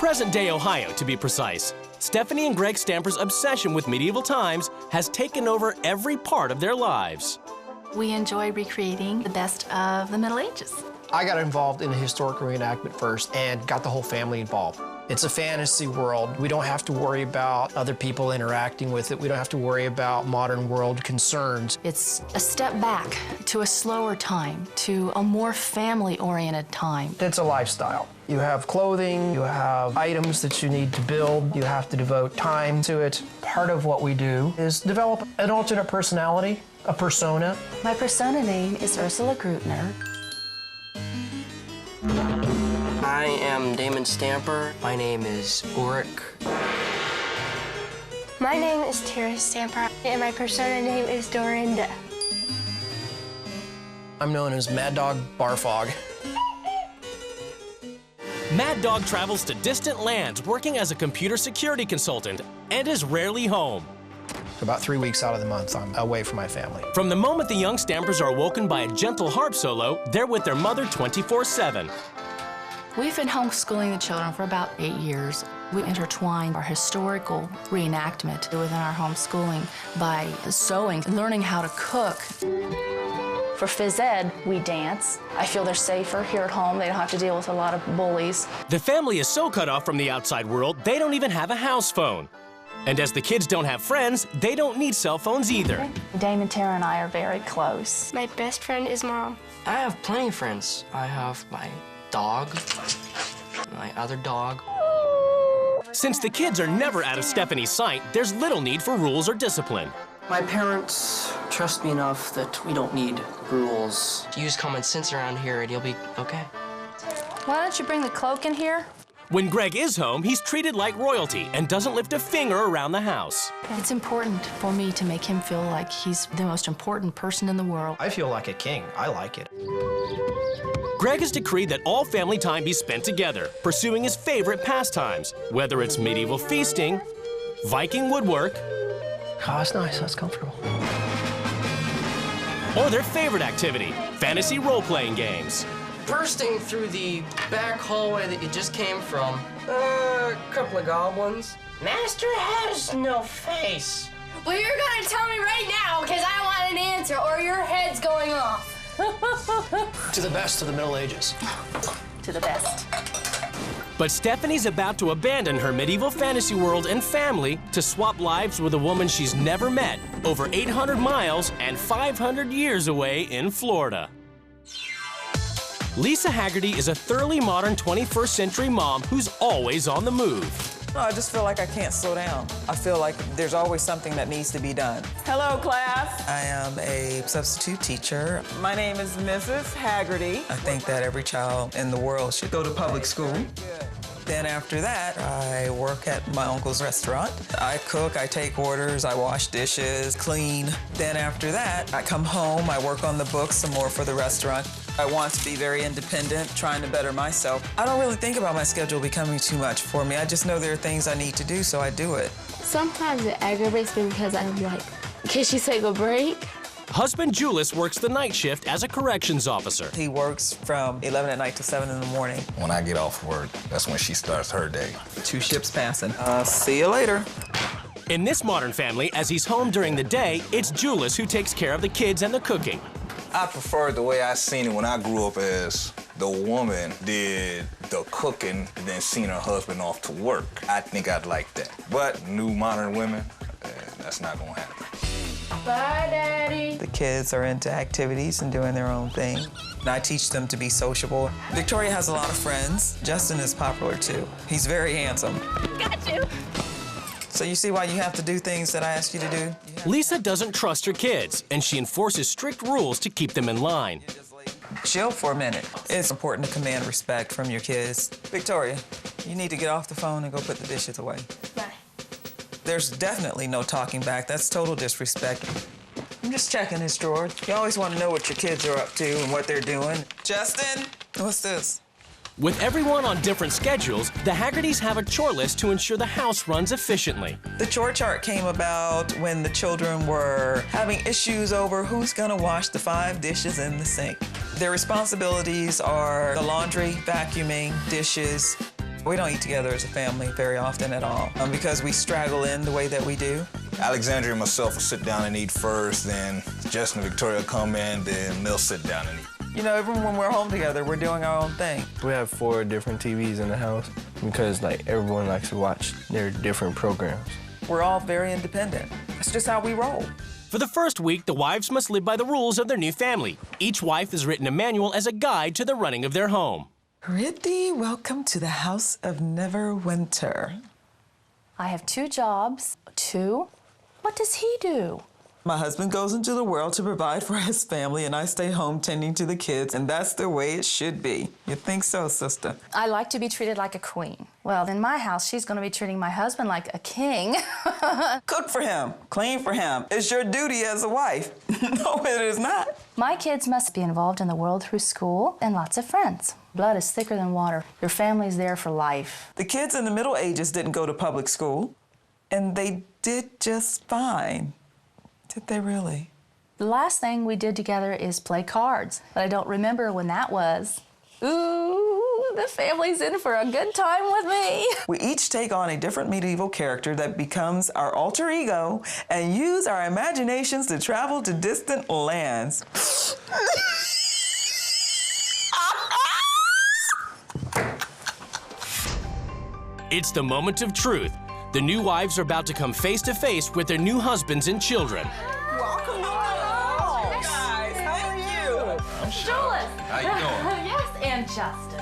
present-day Ohio, to be precise. Stephanie and Greg Stamper's obsession with medieval times has taken over every part of their lives. We enjoy recreating the best of the Middle Ages. I got involved in a historical reenactment first and got the whole family involved. It's a fantasy world. We don't have to worry about other people interacting with it. We don't have to worry about modern world concerns. It's a step back to a slower time, to a more family-oriented time. It's a lifestyle. You have clothing, you have items that you need to build, you have to devote time to it. Part of what we do is develop an alternate personality, a persona. My persona name is Ursula Grutner. I am Damon Stamper. My name is Ulrich. My name is Tara Stamper, and my persona name is Dorinda. I'm known as Mad Dog Barfog. Mad Dog travels to distant lands working as a computer security consultant and is rarely home. About 3 weeks out of the month, I'm away from my family. From the moment the young Stampers are awoken by a gentle harp solo, they're with their mother 24/7. We've been homeschooling the children for about 8 years. We intertwine our historical reenactment within our homeschooling by sewing, learning how to cook. For phys ed, we dance. I feel they're safer here at home. They don't have to deal with a lot of bullies. The family is so cut off from the outside world, they don't even have a house phone. And as the kids don't have friends, they don't need cell phones either. Damon, Tara, and I are very close. My best friend is Mom. I have plenty of friends. I have my dog, my other dog. Since the kids are never out of Stephanie's sight, there's little need for rules or discipline. My parents trust me enough that we don't need rules. Use common sense around here and you'll be okay. Why don't you bring the cloak in here? When Greg is home, he's treated like royalty and doesn't lift a finger around the house. It's important for me to make him feel like he's the most important person in the world. I feel like a king. I like it. Greg has decreed that all family time be spent together, pursuing his favorite pastimes, whether it's medieval feasting, Viking woodwork, Oh, it's nice. That's comfortable. or their favorite activity, fantasy role-playing games. Bursting through the back hallway that you just came from, a couple of goblins. Master has no face. Well, you're gonna tell me right now, because I want an answer, or your head's going off. To the best of the Middle Ages. To the best. But Stephanie's about to abandon her medieval fantasy world and family to swap lives with a woman she's never met, over 800 miles and 500 years away in Florida. Lisa Haggerty is a thoroughly modern 21st century mom who's always on the move. I just feel like I can't slow down. I feel like there's always something that needs to be done. Hello, class. I am a substitute teacher. My name is Mrs. Haggerty. I think that every child in the world should go to public school. Then after that, I work at my uncle's restaurant. I cook, I take orders, I wash dishes, clean. Then after that, I come home, I work on the books some more for the restaurant. I want to be very independent, trying to better myself. I don't really think about my schedule becoming too much for me. I just know there are things I need to do, so I do it. Sometimes it aggravates me because I'm like, can she take a break? Husband Julius works the night shift as a corrections officer. He works from 11 at night to 7 in the morning. When I get off work, that's when she starts her day. 2 ships passing. See you later. In this modern family, as he's home during the day, it's Julius who takes care of the kids and the cooking. I prefer the way I seen it when I grew up, as the woman did the cooking and then seen her husband off to work. I think I'd like that. But new modern women, that's not gonna happen. Bye, Daddy. The kids are into activities and doing their own thing. And I teach them to be sociable. Victoria has a lot of friends. Justin is popular too. He's very handsome. Got you. So you see why you have to do things that I ask you to do? Lisa doesn't trust her kids, and she enforces strict rules to keep them in line. Chill for a minute. It's important to command respect from your kids. Victoria, you need to get off the phone and go put the dishes away. Bye. There's definitely no talking back. That's total disrespect. I'm just checking his drawer. You always want to know what your kids are up to and what they're doing. Justin, what's this? With everyone on different schedules, the Haggertys have a chore list to ensure the house runs efficiently. The chore chart came about when the children were having issues over who's gonna wash the 5 dishes in the sink. Their responsibilities are the laundry, vacuuming, dishes. We don't eat together as a family very often at all because we straggle in the way that we do. Alexandria and myself will sit down and eat first, then Justin and Victoria will come in, then they'll sit down and eat. You know, even when we're home together, we're doing our own thing. We have 4 different TVs in the house because, like, everyone likes to watch their different programs. We're all very independent. That's just how we roll. For the first week, the wives must live by the rules of their new family. Each wife has written a manual as a guide to the running of their home. Ridley, welcome to the House of Neverwinter. I have 2 jobs. 2? What does he do? My husband goes into the world to provide for his family, and I stay home tending to the kids, and that's the way it should be. You think so, sister? I like to be treated like a queen. Well, in my house, she's going to be treating my husband like a king. Cook for him, clean for him. It's your duty as a wife. No, it is not. My kids must be involved in the world through school and lots of friends. Blood is thicker than water. Your family's there for life. The kids in the Middle Ages didn't go to public school, and they did just fine. Did they really? The last thing we did together is play cards, but I don't remember when that was. Ooh, the family's in for a good time with me. We each take on a different medieval character that becomes our alter ego and use our imaginations to travel to distant lands. It's the moment of truth. The new wives are about to come face to face with their new husbands and children. Welcome to the house. Guys, how are you? I'm sure. How you doing? Yes, and Justice.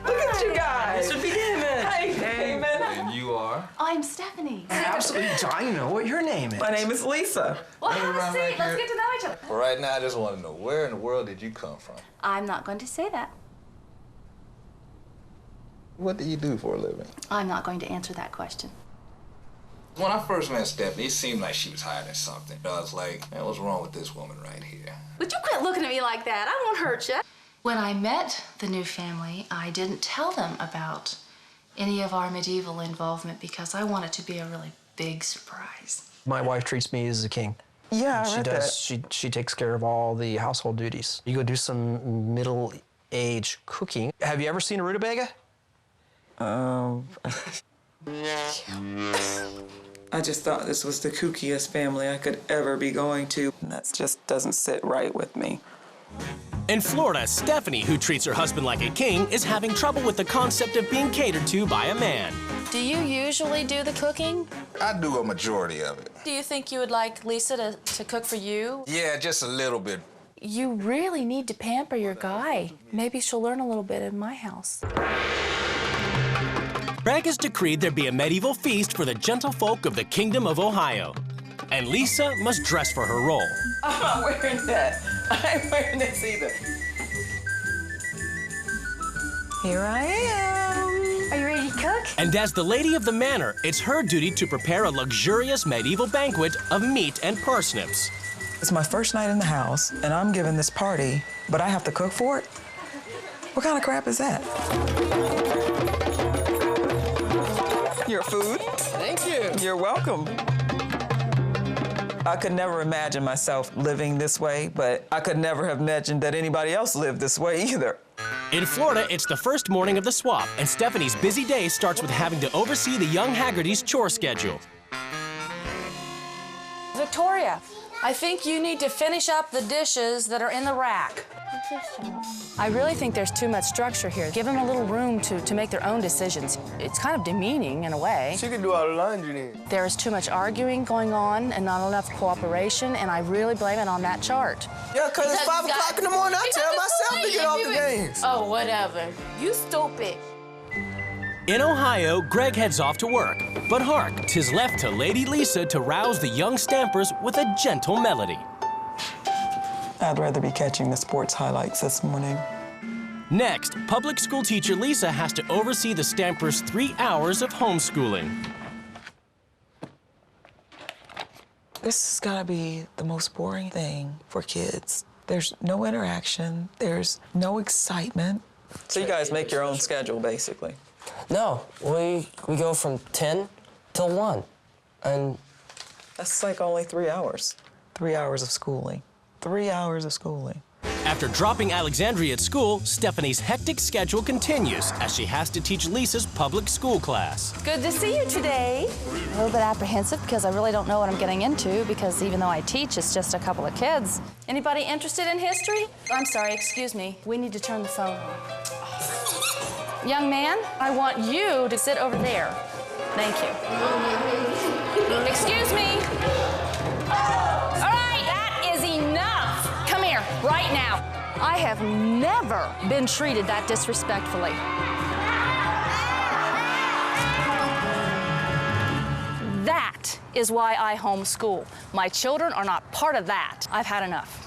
Look at you guys. Mr. Damon. Hey, Damon. And you are? I'm Stephanie. Absolutely dying to know what your name is. My name is Lisa. Well, have a seat. Let's get to know each other. For right now, I just want to know, where in the world did you come from? I'm not going to say that. What do you do for a living? I'm not going to answer that question. When I first met Stephanie, it seemed like she was hiding something. I was like, man, what's wrong with this woman right here? Would you quit looking at me like that? I won't hurt you. When I met the new family, I didn't tell them about any of our medieval involvement because I want it to be a really big surprise. My wife treats me as a king. Yeah, I She read does. that. She takes care of all the household duties. You go do some middle-age cooking. Have you ever seen a rutabaga? I just thought this was the kookiest family I could ever be going to. And that just doesn't sit right with me. In Florida, Stephanie, who treats her husband like a king, is having trouble with the concept of being catered to by a man. Do you usually do the cooking? I do a majority of it. Do you think you would like Lisa to cook for you? Yeah, just a little bit. You really need to pamper your guy. Maybe she'll learn a little bit in my house. Greg has decreed there be a medieval feast for the gentlefolk of the Kingdom of Ohio. And Lisa must dress for her role. I'm not wearing that. I ain't wearing this either. Here I am. Are you ready to cook? And as the lady of the manor, it's her duty to prepare a luxurious medieval banquet of meat and parsnips. It's my first night in the house, and I'm giving this party, but I have to cook for it? What kind of crap is that? Your food? Thank you. You're welcome. I could never imagine myself living this way, but I could never have imagined that anybody else lived this way either. In Florida, it's the first morning of the swap, and Stephanie's busy day starts with having to oversee the young Haggerty's chore schedule. Victoria, I think you need to finish up the dishes that are in the rack. I really think there's too much structure here. Give them a little room to make their own decisions. It's kind of demeaning in a way. She can do all the laundry then. There is too much arguing going on and not enough cooperation, and I really blame it on that chart. Yeah, because it's 5 o'clock in the morning. I tell myself to get off the games. Oh, whatever. You stupid. In Ohio, Greg heads off to work. But hark, 'tis left to Lady Lisa to rouse the young stampers with a gentle melody. I'd rather be catching the sports highlights this morning. Next, public school teacher Lisa has to oversee the stampers' 3 hours of homeschooling. This has got to be the most boring thing for kids. There's no interaction. There's no excitement. So you guys make your own schedule, basically. No, we go from 10 till 1. And That's like only 3 hours. 3 hours of schooling. 3 hours of schooling. After dropping Alexandria at school, Stephanie's hectic schedule continues as she has to teach Lisa's public school class. Good to see you today. A little bit apprehensive because I really don't know what I'm getting into because even though I teach, it's just a couple of kids. Anybody interested in history? I'm sorry, excuse me. We need to turn the phone on. Young man, I want you to sit over there. Thank you. Excuse me. All right, that is enough. Come here, right now. I have never been treated that disrespectfully. That is why I homeschool. My children are not part of that. I've had enough.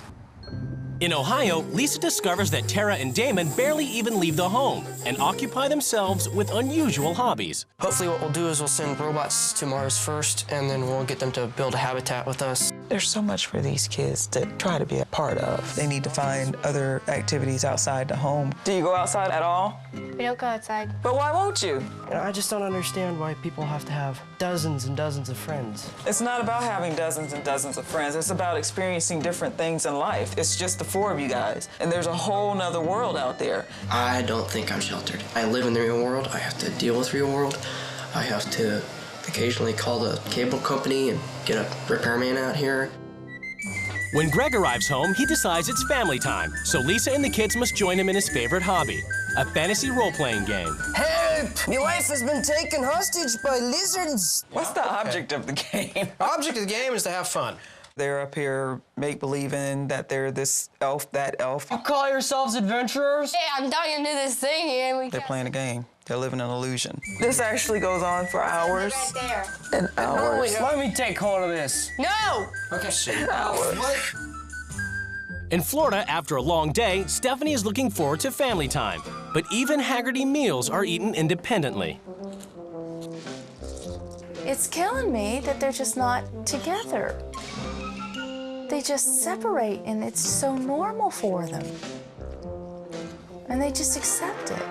In Ohio, Lisa discovers that Tara and Damon barely even leave the home and occupy themselves with unusual hobbies. Hopefully what we'll do is we'll send robots to Mars first, and then we'll get them to build a habitat with us. There's so much for these kids to try to be a part of. They need to find other activities outside the home. Do you go outside at all? We don't go outside. But why won't you? I just don't understand why people have to have dozens and dozens of friends. It's not about having dozens and dozens of friends. It's about experiencing different things in life. It's just the four of you guys, and there's a whole nother world out there. I don't think I'm sheltered. I live in the real world. I have to deal with real world. I have to occasionally call the cable company and get a repairman out here. When Greg arrives home, he decides it's family time, so Lisa and the kids must join him in his favorite hobby, a fantasy role-playing game. Help! My wife has been taken hostage by lizards. What's the object of the game? The object of the game is to have fun. They're up here make-believing that they're this elf, that elf. You call yourselves adventurers? Hey, I'm talking to this thing here. They're playing a game. They're living an illusion. This actually goes on for hours Right there. and hours. Let me take hold of this. No! Okay, Hours. In Florida, after a long day, Stephanie is looking forward to family time. But even Haggerty meals are eaten independently. It's killing me that they're just not together. They just separate, and it's so normal for them. And they just accept it.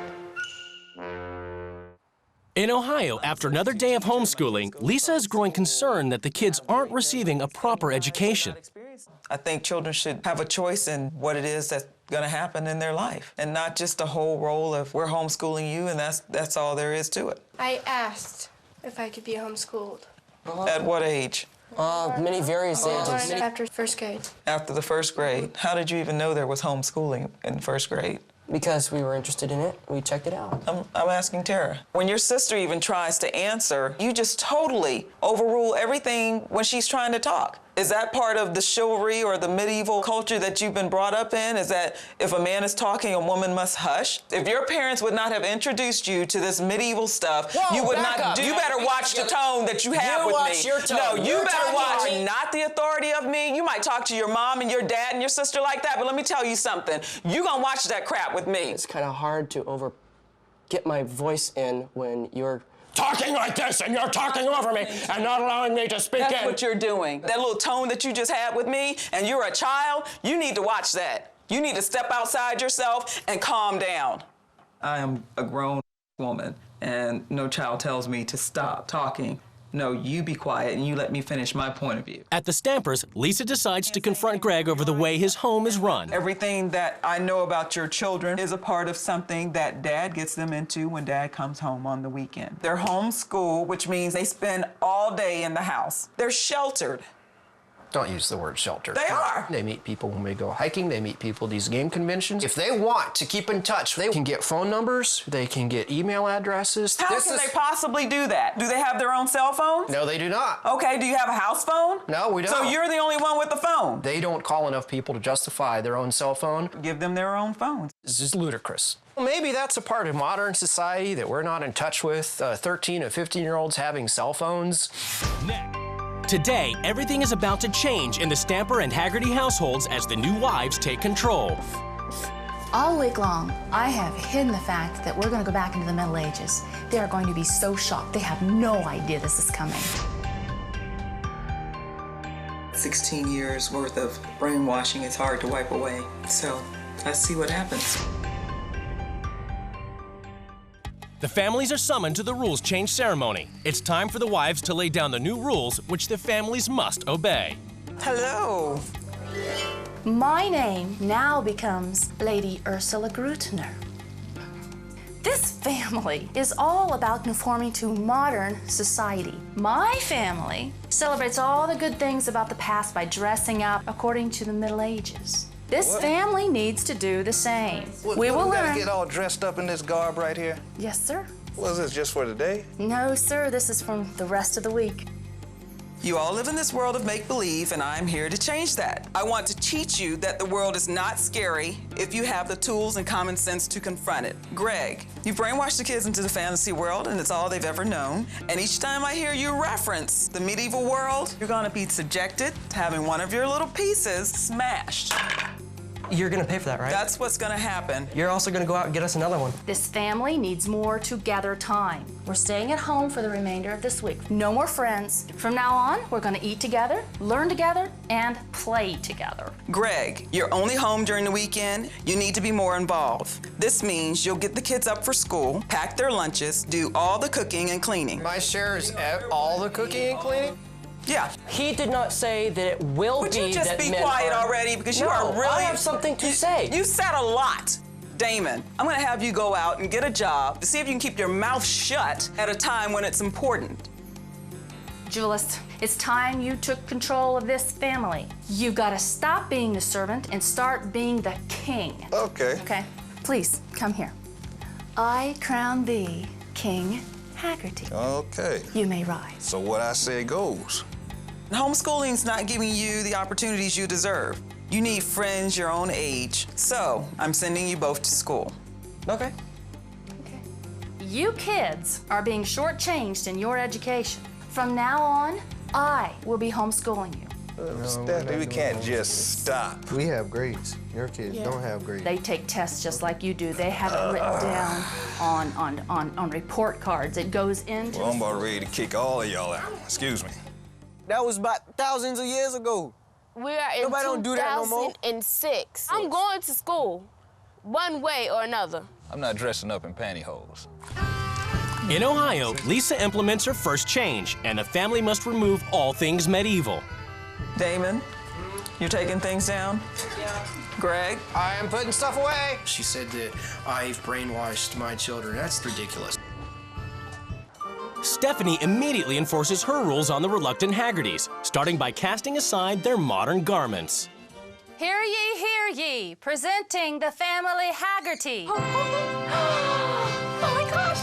In Ohio, after another day of homeschooling, Lisa is growing concerned that the kids aren't receiving a proper education. I think children should have a choice in what it is that's going to happen in their life, and not just the whole role of we're homeschooling you and that's all there is to it. I asked if I could be homeschooled. At what age? Many various ages. After first grade. After the first grade. How did you even know there was homeschooling in first grade? Because we were interested in it, we checked it out. I'm asking Tara. When your sister even tries to answer, you just totally overrule everything when she's trying to talk. Is that part of the chivalry or the medieval culture that you've been brought up in? Is that if a man is talking, a woman must hush? If your parents would not have introduced you to this medieval stuff, Whoa, you would back not up. do. You better watch the tone that you have with watch me. your tone. No, you You're better watch talking- not the authority of me. You might talk to your mom and your dad and your sister like that, but let me tell you something. You gonna watch that crap with me. It's kind of hard to get my voice in when you're Talking like this, and you're talking over me and not allowing me to speak That's what you're doing. That little tone that you just had with me, and you're a child, you need to watch that. You need to step outside yourself and calm down. I am a grown woman, and no child tells me to stop talking. No, you be quiet and you let me finish my point of view. At the Stampers, Lisa decides to confront Greg over the way his home is run. Everything that I know about your children is a part of something that Dad gets them into when Dad comes home on the weekend. They're homeschooled, which means they spend all day in the house. They're sheltered. Don't use the word shelter. They are. They meet people when we go hiking. They meet people at these game conventions. If they want to keep in touch, they can get phone numbers. They can get email addresses. How can they possibly do that? Do they have their own cell phones? No, they do not. Okay, do you have a house phone? No, we don't. So you're the only one with the phone? They don't call enough people to justify their own cell phone. Give them their own phones. This is ludicrous. Well, maybe that's a part of modern society that we're not in touch with. 13 and 15-year-olds having cell phones. Today, everything is about to change in the Stamper and Haggerty households as the new wives take control. All week long, I have hidden the fact that we're going to go back into the Middle Ages. They are going to be so shocked. They have no idea this is coming. 16 years worth of brainwashing is hard to wipe away. So let's see what happens. The families are summoned to the rules change ceremony. It's time for the wives to lay down the new rules which the families must obey. Hello. My name now becomes Lady Ursula Grutner. This family is all about conforming to modern society. My family celebrates all the good things about the past by dressing up according to the Middle Ages. This family needs to do the same. We will learn. Get all dressed up in this garb right here? Yes, sir. Was this just for today? No, sir. This is from the rest of the week. You all live in this world of make-believe, and I'm here to change that. I want to teach you that the world is not scary if you have the tools and common sense to confront it. Greg, you brainwashed the kids into the fantasy world, and it's all they've ever known. And each time I hear you reference the medieval world, you're gonna be subjected to having one of your little pieces smashed. You're gonna pay for that, right? That's what's gonna happen. You're also gonna go out and get us another one. This family needs more together time. We're staying at home for the remainder of this week. No more friends. From now on, we're gonna eat together, learn together, and play together. Greg, you're only home during the weekend. You need to be more involved. This means you'll get the kids up for school, pack their lunches, do all the cooking and cleaning. My share is all the cooking and cleaning? Yeah. He did not say that it will Would be you just that be men quiet are... already? Because you No, are really... I have something to say. You said a lot. Damon, I'm gonna have you go out and get a job to see if you can keep your mouth shut at a time when it's important. Julius, it's time you took control of this family. You gotta stop being the servant and start being the king. Okay. Okay, please, come here. I crown thee King Haggerty. Okay. You may rise. So what I say goes. Homeschooling's not giving you the opportunities you deserve. You need friends your own age. So, I'm sending you both to school. Okay. You kids are being shortchanged in your education. From now on, I will be homeschooling you. Stephanie, we can't just stop. We have grades. Your kids don't have grades. They take tests just like you do. They have it written down on report cards. It goes into... Well, I'm about ready to kick all of y'all out. Excuse me. That was about thousands of years ago. We are in Nobody don't do that no more. 2006. I'm going to school, one way or another. I'm not dressing up in pantyhose. In Ohio, Lisa implements her first change, and the family must remove all things medieval. Damon, you're taking things down? Yeah. Greg? I am putting stuff away. She said that I've brainwashed my children. That's ridiculous. Stephanie immediately enforces her rules on the reluctant Haggertys, starting by casting aside their modern garments. Hear ye, presenting the family Haggerty. Oh my gosh!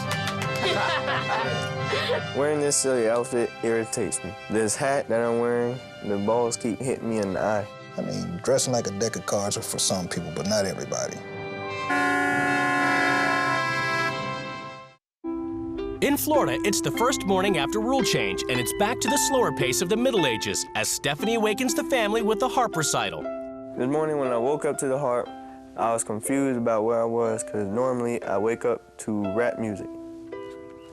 Wearing this silly outfit irritates me. This hat that I'm wearing, the balls keep hitting me in the eye. I mean, dressing like a deck of cards are for some people, but not everybody. In Florida, it's the first morning after rule change, and it's back to the slower pace of the Middle Ages as Stephanie awakens the family with the harp recital. This morning when I woke up to the harp, I was confused about where I was because normally I wake up to rap music.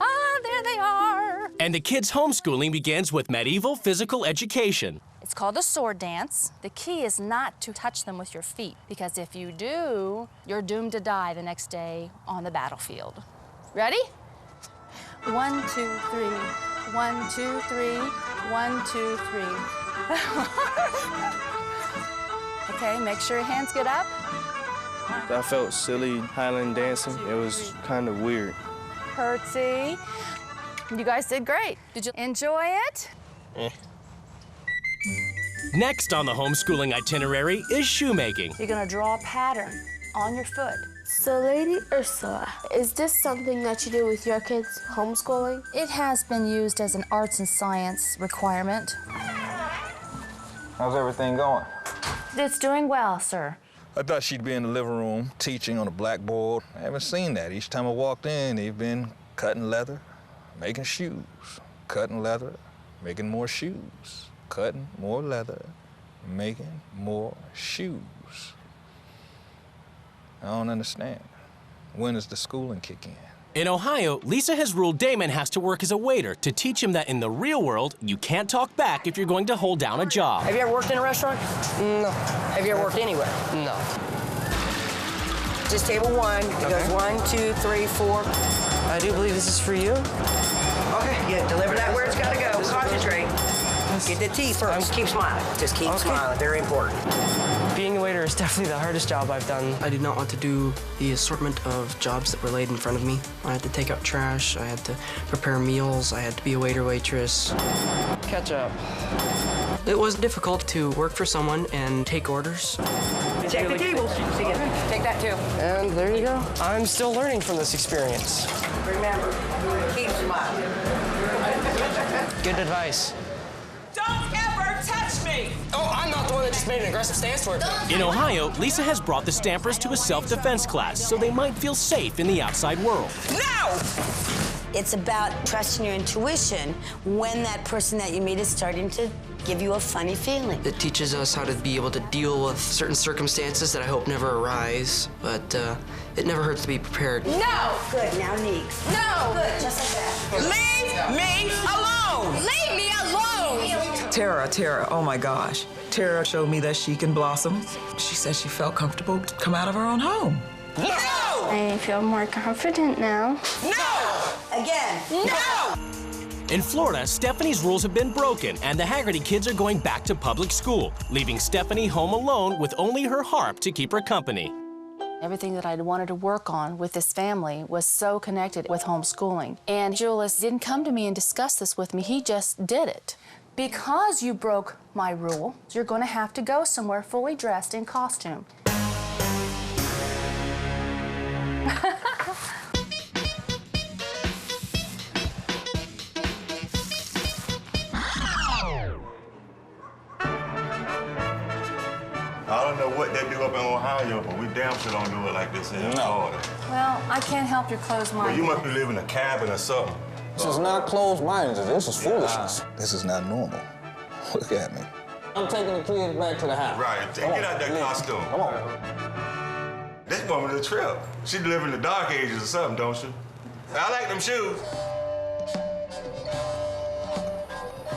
Ah, there they are. And the kids' homeschooling begins with medieval physical education. It's called a sword dance. The key is not to touch them with your feet, because if you do, you're doomed to die the next day on the battlefield. Ready? 1, 2, 3. 1, 2, 3. 1, 2, 3. Okay, make sure your hands get up. I felt silly Highland dancing. It was kind of weird. Curtsy. You guys did great. Did you enjoy it? Next on the homeschooling itinerary is shoemaking. You're gonna draw a pattern on your foot. So, Lady Ursula, is this something that you do with your kids homeschooling? It has been used as an arts and science requirement. How's everything going? It's doing well, sir. I thought she'd be in the living room teaching on a blackboard. I haven't seen that. Each time I walked in, they've been cutting leather, making shoes, cutting leather, making more shoes, cutting more leather, making more shoes. I don't understand. When does the schooling kick in? In Ohio, Lisa has ruled Damon has to work as a waiter to teach him that in the real world, you can't talk back if you're going to hold down a job. Have you ever worked in a restaurant? No. Have you ever worked anywhere? No. Just table 1. It goes 1, 2, 3, 4. I do believe this is for you. Okay, yeah, deliver that where it's gotta go. Concentrate. Get the tea first. Keep smiling. Just keep smiling. Very important. Being a waiter is definitely the hardest job I've done. I did not want to do the assortment of jobs that were laid in front of me. I had to take out trash, I had to prepare meals, I had to be a waiter, waitress. Ketchup. It was difficult to work for someone and take orders. Check the tables. Take that too. And there you go. I'm still learning from this experience. Remember, keep smiling. Good advice. Don't ever touch me! Oh, I'm not the one that just made an aggressive stance toward me. In Ohio, Lisa has brought the Stampers to a self-defense class so they might feel safe in the outside world. No! It's about trusting your intuition when that person that you meet is starting to give you a funny feeling. It teaches us how to be able to deal with certain circumstances that I hope never arise, but it never hurts to be prepared. No! Good, now Neeks. No! Good, just like that. Leave me alone! Leave me alone! Tara, oh my gosh. Tara showed me that she can blossom. She said she felt comfortable to come out of her own home. No! I feel more confident now. No! Again. No! In Florida, Stephanie's rules have been broken, and the Haggerty kids are going back to public school, leaving Stephanie home alone with only her harp to keep her company. Everything that I'd wanted to work on with this family was so connected with homeschooling. And Julius didn't come to me and discuss this with me, he just did it. Because you broke my rule, you're going to have to go somewhere fully dressed in costume. I don't know what they do up in Ohio, but we damn sure don't do it like this in Florida. Well, I can't help your closed-minded. Well, you must be living in a cabin or something. This is not closed-minded. This is foolishness. This is not normal. Look at me. I'm taking the kids back to the house. Right. Get out that costume. Come on. This going to the trip. She live in the dark ages or something, don't she? I like them shoes.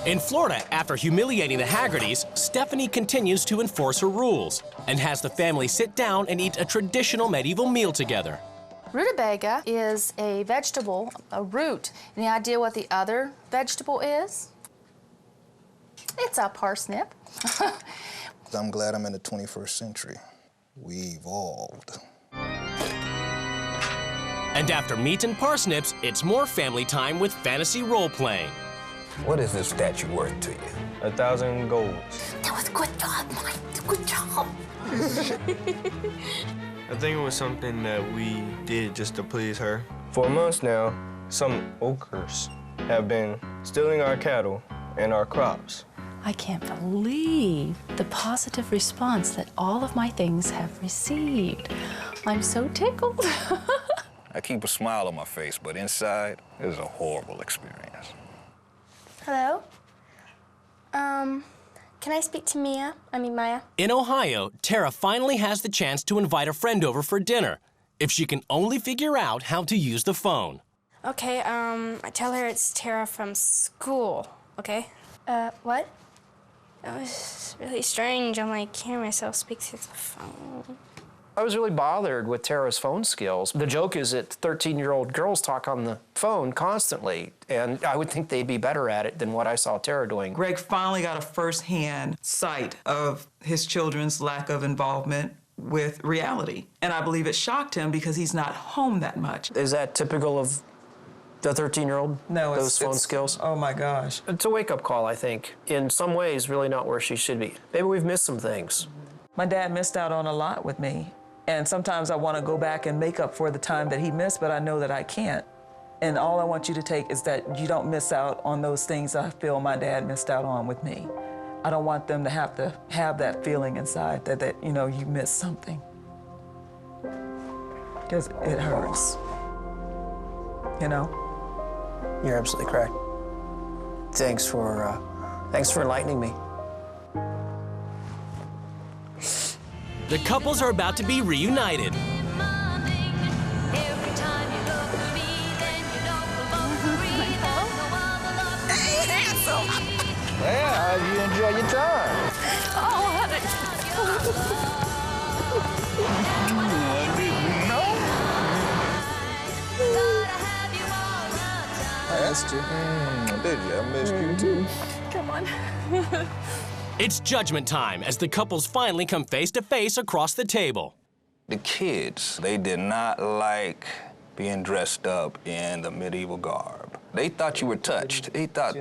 In Florida, after humiliating the Haggertys, Stephanie continues to enforce her rules and has the family sit down and eat a traditional medieval meal together. Rutabaga is a vegetable, a root. Any idea what the other vegetable is? It's a parsnip. I'm glad I'm in the 21st century. We evolved. And after meat and parsnips, it's more family time with fantasy role-playing. What is this statue worth to you? 1,000 golds. That was a good job, Mike. Good job. I think it was something that we did just to please her. For months now, some ogres have been stealing our cattle and our crops. I can't believe the positive response that all of my things have received. I'm so tickled. I keep a smile on my face, but inside, it was a horrible experience. Hello? Can I speak to Maya? In Ohio, Tara finally has the chance to invite a friend over for dinner, if she can only figure out how to use the phone. Okay, I tell her it's Tara from school, okay? What? That was really strange. I'm like, hear myself speak through the phone. I was really bothered with Tara's phone skills. The joke is that 13-year-old girls talk on the phone constantly, and I would think they'd be better at it than what I saw Tara doing. Greg finally got a first-hand sight of his children's lack of involvement with reality. And I believe it shocked him because he's not home that much. Is that typical of the 13-year-old? No, those phone skills? Oh my gosh. It's a wake-up call, I think. In some ways, really not where she should be. Maybe we've missed some things. My dad missed out on a lot with me. And sometimes I want to go back and make up for the time that he missed, but I know that I can't. And all I want you to take is that you don't miss out on those things I feel my dad missed out on with me. I don't want them to have that feeling inside that you know, you missed something. Because it hurts, you know? You're absolutely correct. Thanks for enlightening me. The couples are about to be reunited. Yeah, how'd you enjoy your time? Oh, honey. I asked you. Did you? I missed you too. Come on. It's judgment time as the couples finally come face to face across the table. The kids, they did not like being dressed up in the medieval garb. They thought you were touched. They thought,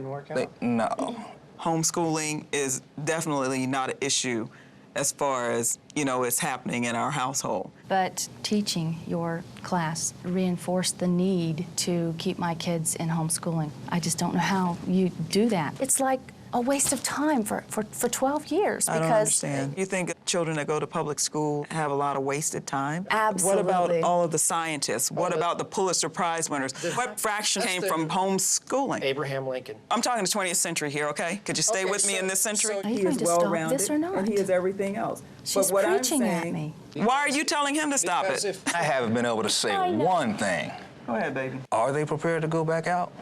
no. Homeschooling is definitely not an issue as far as, it's happening in our household. But teaching your class reinforced the need to keep my kids in homeschooling. I just don't know how you do that. It's like a waste of time for 12 years. I don't understand. You think children that go to public school have a lot of wasted time? Absolutely. What about all of the scientists? What about the Pulitzer Prize winners? What fraction came from homeschooling? Abraham Lincoln. I'm talking the 20th century here, okay? Could you stay with me in this century? Are you going to stop this or not? And he is everything else. She's but what preaching I'm saying, at me. Why are you telling him to stop it? I haven't been able to say one thing. Go ahead, baby. Are they prepared to go back out?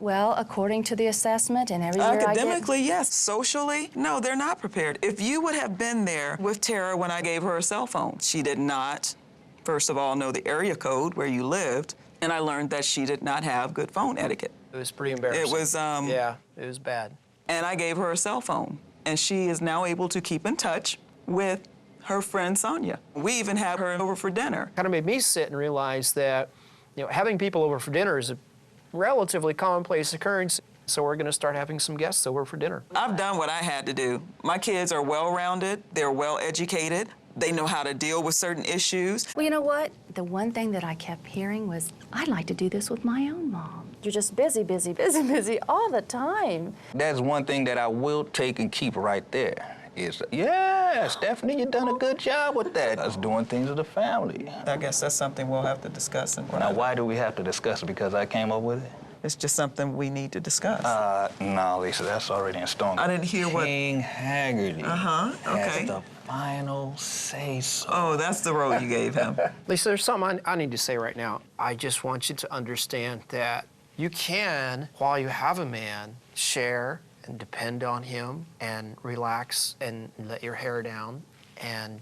Well, according to the assessment and every year Academically, yes. Socially, no, they're not prepared. If you would have been there with Tara when I gave her a cell phone, she did not, first of all, know the area code where you lived, and I learned that she did not have good phone etiquette. It was pretty embarrassing. It was, yeah, it was bad. And I gave her a cell phone, and she is now able to keep in touch with her friend Sonia. We even had her over for dinner. Kind of made me sit and realize that, having people over for dinner is a relatively commonplace occurrence. So we're going to start having some guests over for dinner. I've done what I had to do. My kids are well-rounded, they're well-educated, they know how to deal with certain issues. Well, you know what? The one thing that I kept hearing was, I'd like to do this with my own mom. You're just busy, busy, busy, busy all the time. That's one thing that I will take and keep right there. Yeah, Stephanie, you've done a good job with that. Us doing things with the family. I guess that's something we'll have to discuss. Now, why do we have to discuss it? Because I came up with it? It's just something we need to discuss. No, Lisa, that's already in stone. I didn't hear what... King Haggerty okay. has the final say-so. Oh, that's the role you gave him. Lisa, there's something I need to say right now. I just want you to understand that you can, while you have a man, share and depend on him and relax and let your hair down and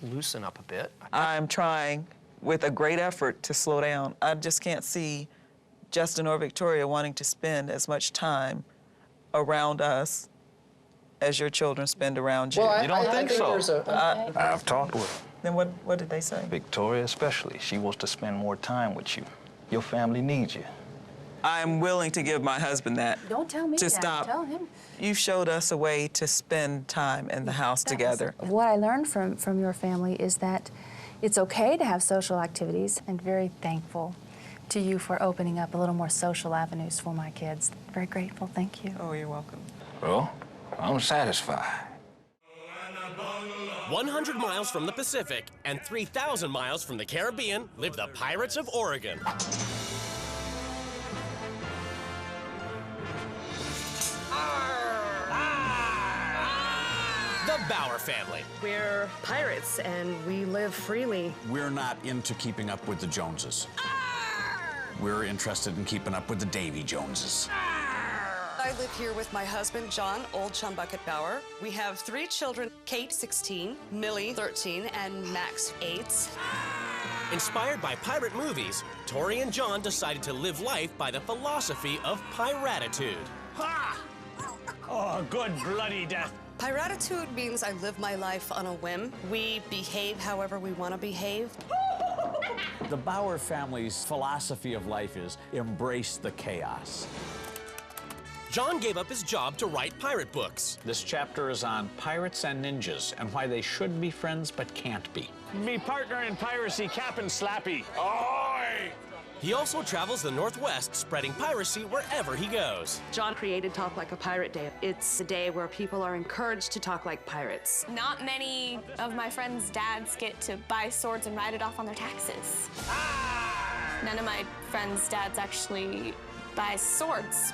loosen up a bit. I'm trying with a great effort to slow down. I just can't see Justin or Victoria wanting to spend as much time around us as your children spend around you. Well, you don't think so? I've talked with them. Then what did they say? Victoria especially. She wants to spend more time with you. Your family needs you. I'm willing to give my husband that. Don't tell me to that. Stop. Tell him. You showed us a way to spend time in the house together. What I learned from your family is that it's okay to have social activities, and very thankful to you for opening up a little more social avenues for my kids. Very grateful. Thank you. Oh, you're welcome. Well, I'm satisfied. 100 miles from the Pacific and 3,000 miles from the Caribbean live the Pirates of Oregon. The Bauer family. We're pirates and we live freely. We're not into keeping up with the Joneses. We're interested in keeping up with the Davy Joneses. I live here with my husband, John, Old Chumbucket Bauer. We have 3 children, Kate, 16, Millie, 13, and Max, 8. Inspired by pirate movies, Tori and John decided to live life by the philosophy of Piratitude. Ha! Oh, good bloody death. Piratitude means I live my life on a whim. We behave however we want to behave. The Bauer family's philosophy of life is embrace the chaos. John gave up his job to write pirate books. This chapter is on pirates and ninjas and why they should be friends but can't be. Me partner in piracy, Captain Slappy. Ahoy! He also travels the Northwest, spreading piracy wherever he goes. John created Talk Like a Pirate Day. It's a day where people are encouraged to talk like pirates. Not many of my friends' dads get to buy swords and write it off on their taxes. None of my friends' dads actually buy swords.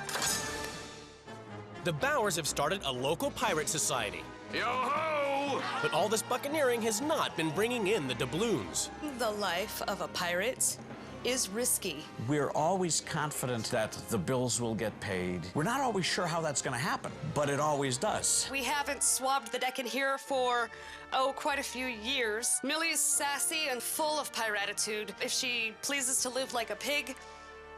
The Bauers have started a local pirate society. Yo-ho! But all this buccaneering has not been bringing in the doubloons. The life of a pirate is risky. We're always confident that the bills will get paid. We're not always sure how that's going to happen, but it always does. We haven't swabbed the deck in here for, quite a few years. Millie's sassy and full of piratitude. If she pleases to live like a pig,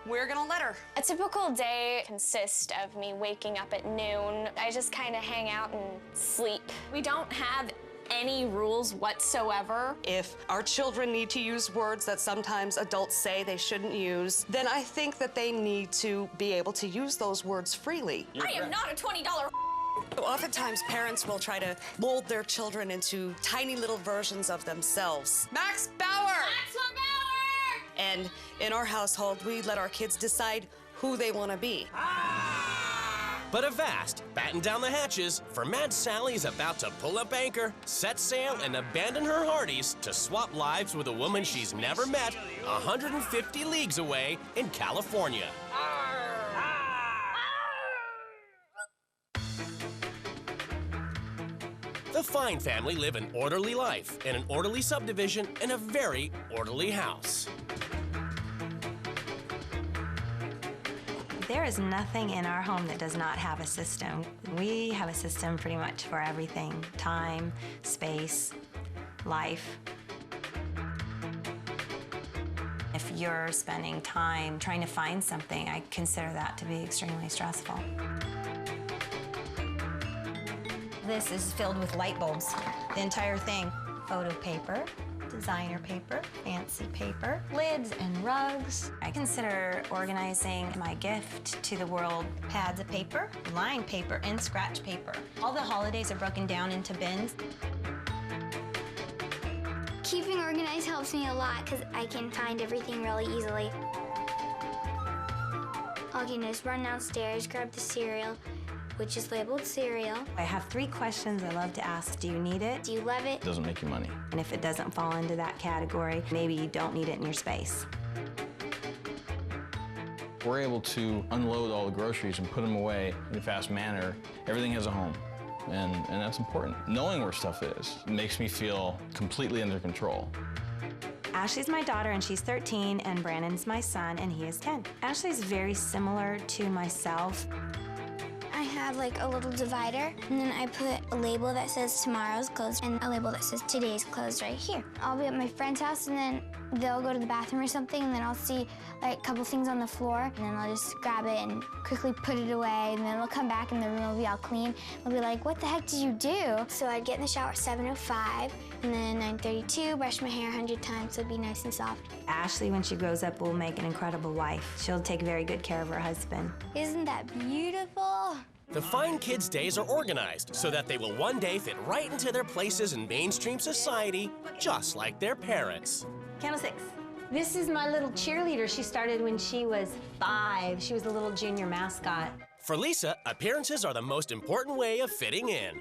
we're gonna let her. A typical day consists of me waking up at noon. I just kind of hang out and sleep. We don't have any rules whatsoever. If our children need to use words that sometimes adults say they shouldn't use, then I think that they need to be able to use those words freely. I am not a $20 Oftentimes, parents will try to mold their children into tiny little versions of themselves. Max Bauer! Maxwell Bauer! And in our household, we let our kids decide who they want to be. But avast, batten down the hatches, for Mad Sally's about to pull up anchor, set sail, and abandon her hearties to swap lives with a woman she's never met 150 leagues away in California. The Fine family live an orderly life in an orderly subdivision in a very orderly house. There is nothing in our home that does not have a system. We have a system pretty much for everything: time, space, life. If you're spending time trying to find something, I consider that to be extremely stressful. This is filled with light bulbs, the entire thing. Photo paper, designer paper, fancy paper, lids and rugs. I consider organizing my gift to the world: pads of paper, lined paper, and scratch paper. All the holidays are broken down into bins. Keeping organized helps me a lot because I can find everything really easily. All I can do is run downstairs, grab the cereal, which is labeled cereal. I have 3 questions I love to ask. Do you need it? Do you love it? Doesn't make you money. And if it doesn't fall into that category, maybe you don't need it in your space. We're able to unload all the groceries and put them away in a fast manner. Everything has a home, and that's important. Knowing where stuff is makes me feel completely under control. Ashley's my daughter, and she's 13, and Brandon's my son, and he is 10. Ashley's very similar to myself. I have like a little divider, and then I put a label that says tomorrow's clothes and a label that says today's clothes right here. I'll be at my friend's house, and then they'll go to the bathroom or something, and then I'll see like a couple things on the floor, and then I'll just grab it and quickly put it away, and then they'll come back and the room will be all clean. They'll be like, what the heck did you do? So I'd get in the shower at 7:05, and then 9:32, brush my hair 100 times so it'd be nice and soft. Ashley, when she grows up, will make an incredible wife. She'll take very good care of her husband. Isn't that beautiful? The Fine kids' days are organized so that they will one day fit right into their places in mainstream society, just like their parents. Candlesticks. This is my little cheerleader. She started when she was 5. She was a little junior mascot. For Lisa, appearances are the most important way of fitting in.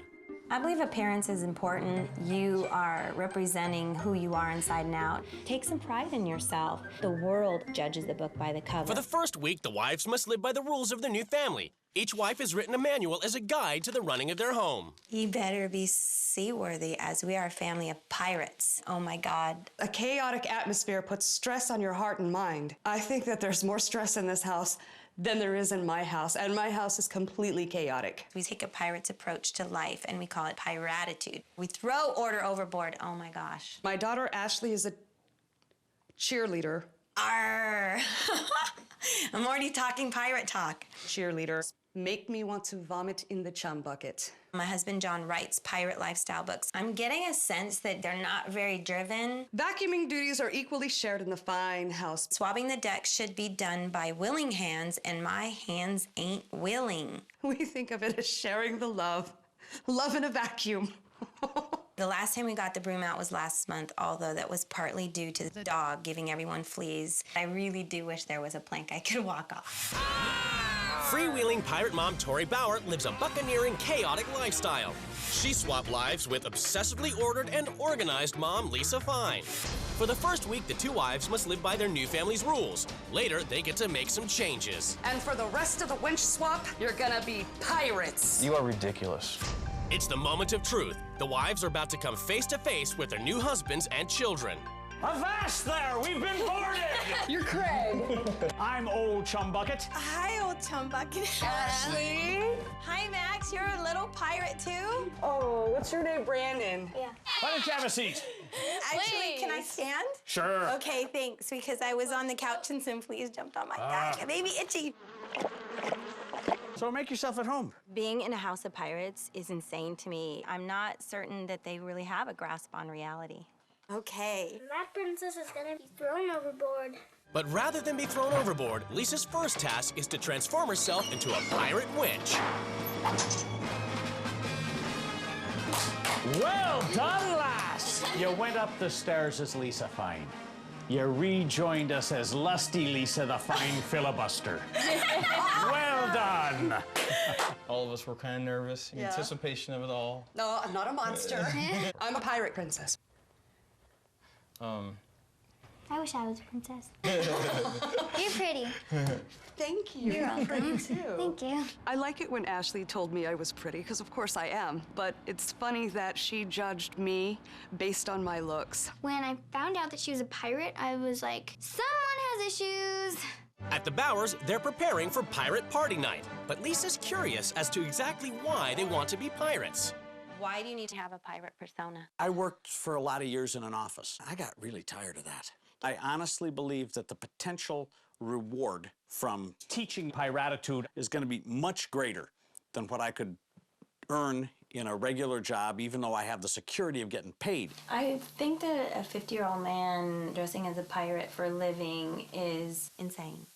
I believe appearance is important. You are representing who you are inside and out. Take some pride in yourself. The world judges the book by the cover. For the first week, the wives must live by the rules of their new family. Each wife has written a manual as a guide to the running of their home. You better be seaworthy, as we are a family of pirates. Oh my God. A chaotic atmosphere puts stress on your heart and mind. I think that there's more stress in this house than there is in my house, and my house is completely chaotic. We take a pirate's approach to life, and we call it Piratitude. We throw order overboard. Oh my gosh. My daughter Ashley is a cheerleader. Arr! I'm already talking pirate talk. Cheerleaders make me want to vomit in the chum bucket. My husband John writes pirate lifestyle books. I'm getting a sense that they're not very driven. Vacuuming duties are equally shared in the Fine house. Swabbing the deck should be done by willing hands, and my hands ain't willing. We think of it as sharing the love. Love in a vacuum. The last time we got the broom out was last month, although that was partly due to the dog giving everyone fleas. I really do wish there was a plank I could walk off. Freewheeling pirate mom Tori Bauer lives a buccaneering, chaotic lifestyle. She swapped lives with obsessively ordered and organized mom Lisa Fine. For the first week, the 2 wives must live by their new family's rules. Later, they get to make some changes. And for the rest of the winch swap, you're gonna be pirates. You are ridiculous. It's the moment of truth. The wives are about to come face to face with their new husbands and children. Avast there! We've been boarded! You're Craig. I'm Old Chum Bucket. Hi, Old Chum Bucket. Ashley. Hi, Max. You're a little pirate, too? Oh, what's your name, Brandon? Yeah. Why don't you have a seat? Actually, can I stand? Sure. Okay, thanks, because I was on the couch and some fleas jumped on my back. It made me itchy. So make yourself at home. Being in a house of pirates is insane to me. I'm not certain that they really have a grasp on reality. Okay. That princess is gonna be thrown overboard. But rather than be thrown overboard, Lisa's first task is to transform herself into a pirate witch. Well done, lass! You went up the stairs as Lisa Fine. You rejoined us as Lusty Lisa the Fine Filibuster. Well done! All of us were kind of nervous in anticipation of it all. No, I'm not a monster. I'm a pirate princess. I wish I was a princess. You're pretty. Thank you. You're welcome. Pretty too. Thank you. I like it when Ashley told me I was pretty, because of course I am. But it's funny that she judged me based on my looks. When I found out that she was a pirate, I was like, someone has issues. At the Bowers, they're preparing for pirate party night. But Lisa's curious as to exactly why they want to be pirates. Why do you need to have a pirate persona? I worked for a lot of years in an office. I got really tired of that. I honestly believe that the potential reward from teaching Piratitude is going to be much greater than what I could earn in a regular job, even though I have the security of getting paid. I think that a 50-year-old man dressing as a pirate for a living is insane.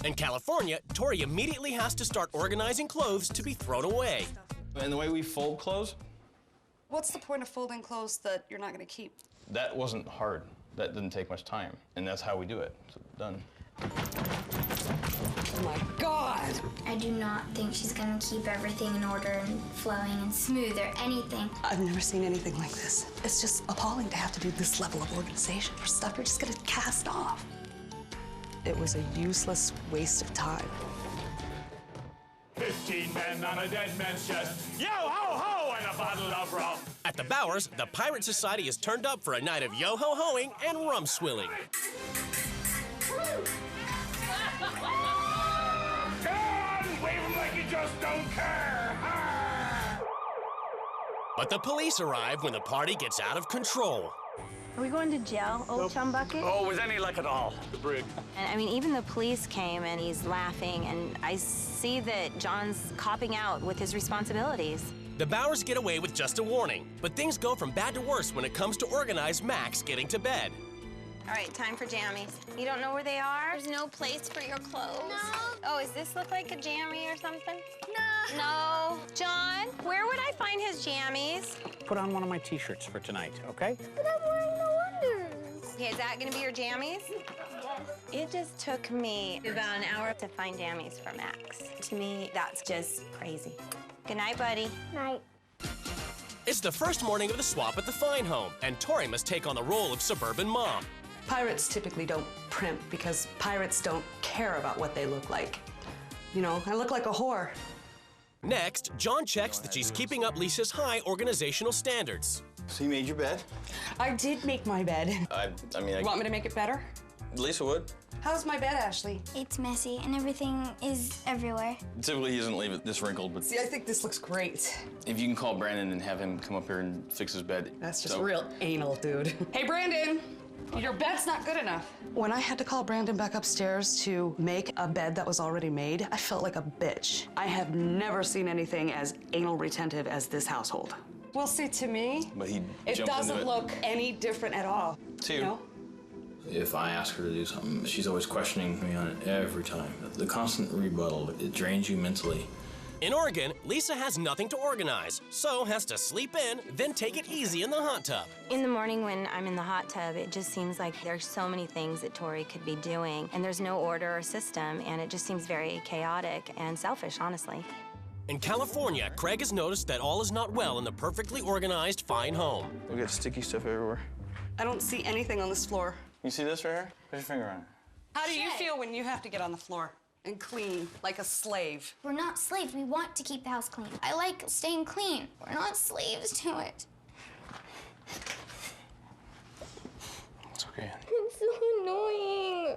In California, Tori immediately has to start organizing clothes to be thrown away. And the way we fold clothes, What's the point of folding clothes that you're not going to keep? that wasn't hard. That didn't take much time. And that's how we do it. So, done. Oh my God! I do not think she's gonna keep everything in order and flowing and smooth or anything. I've never seen anything like this. It's just appalling to have to do this level of organization for stuff you're just going to cast off. It was a useless waste of time. 15 men on a dead man's chest. Yo ho ho and a bottle of rum. At the Bowers, the Pirate Society is turned up for a night of yo-ho-hoing and rum swilling. God, wave 'em like you just don't care. But the police arrive when the party gets out of control. Are we going to jail, old chum bucket? Oh, with any luck at all. The brig. And I mean, even the police came and he's laughing, and I see that John's copping out with his responsibilities. The Bowers get away with just a warning, but things go from bad to worse when it comes to organized Max getting to bed. All right, time for jammies. You don't know where they are? There's no place for your clothes. No. Oh, does this look like a jammy or something? No. No. John, where would I find his jammies? Put on one of my T-shirts for tonight, okay? But I'm wearing no unders. Okay, is that gonna be your jammies? Yes. It just took me about an hour to find jammies for Max. To me, that's just crazy. Good night, buddy. Night. It's the first morning of the swap at the Fine home, and Tori must take on the role of suburban mom. Pirates typically don't primp because pirates don't care about what they look like. You know, I look like a whore. Next, John checks that she's keeping up Lisa's high organizational standards. So you made your bed? I did make my bed. I mean, You want me to make it better? Lisa would. How's my bed, Ashley? It's messy and everything is everywhere. Typically, he doesn't leave it this wrinkled, but See, I think this looks great. if you can call Brandon and have him come up here and fix his bed. That's just real anal, dude. Hey, Brandon! Your bed's not good enough. When I had to call Brandon back upstairs to make a bed that was already made, I felt like a bitch. I have never seen anything as anal retentive as this household. Well, see, to me, But he it jumped doesn't into it. look any different at all. Two. You know? If I ask her to do something, she's always questioning me on it every time. The constant rebuttal, it drains you mentally. In Oregon, Lisa has nothing to organize, so has to sleep in, then take it easy in the hot tub. In the morning when I'm in the hot tub, it just seems like there's so many things that Tori could be doing, and there's no order or system, and it just seems very chaotic and selfish, honestly. In California, Craig has noticed that all is not well in the perfectly organized Fine home. We got sticky stuff everywhere. I don't see anything on this floor. You see this right here? Put your finger on it. How do you feel when you have to get on the floor and clean like a slave? We're not slaves. We want to keep the house clean. I like staying clean. We're not slaves to it. It's okay. It's so annoying.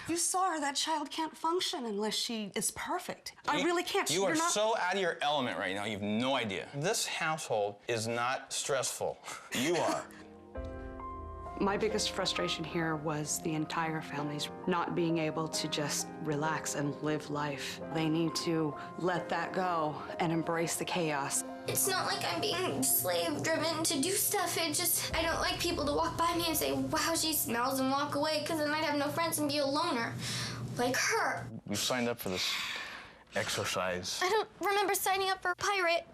You saw her. That child can't function unless she is perfect. I really can't. You are so out of your element right now, you have no idea. This household is not stressful. You are. My biggest frustration here was the entire family's not being able to just relax and live life. They need to let that go and embrace the chaos. It's not like I'm being slave-driven to do stuff. It just, I don't like people to walk by me and say, wow, she smells, and walk away, because then I'd have no friends and be a loner, like her. You signed up for this exercise. I don't remember signing up for a pirate.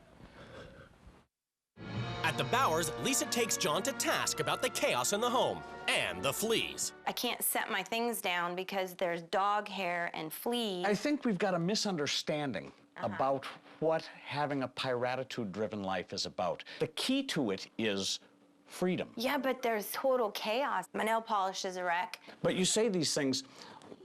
At the Bowers, Lisa takes John to task about the chaos in the home and the fleas. I can't set my things down because there's dog hair and fleas. I think we've got a misunderstanding about what having a Piratitude-driven life is about. The key to it is freedom. Yeah, but there's total chaos. My nail polish is a wreck. But you say these things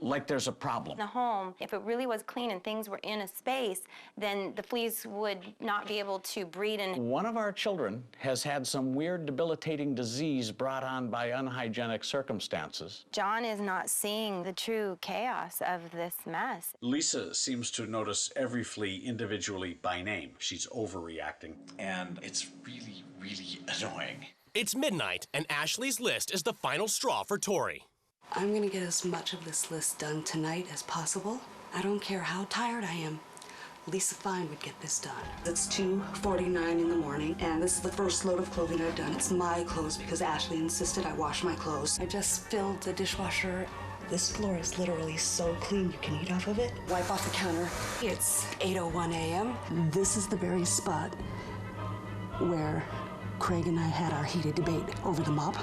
like there's a problem. The home, if it really was clean and things were in a space, then the fleas would not be able to breed. And one of our children has had some weird debilitating disease brought on by unhygienic circumstances. John is not seeing the true chaos of this mess. Lisa seems to notice every flea individually by name. She's overreacting, and it's really, really annoying. It's midnight, and Ashley's list is the final straw for Tori. I'm gonna get as much of this list done tonight as possible. I don't care how tired I am. Lisa Fine would get this done. It's 2:49 in the morning, and this is the first load of clothing I've done. It's my clothes because Ashley insisted I wash my clothes. I just filled the dishwasher. This floor is literally so clean you can eat off of it. Wipe off the counter. It's 8:01 a.m. This is the very spot where Craig and I had our heated debate over the mop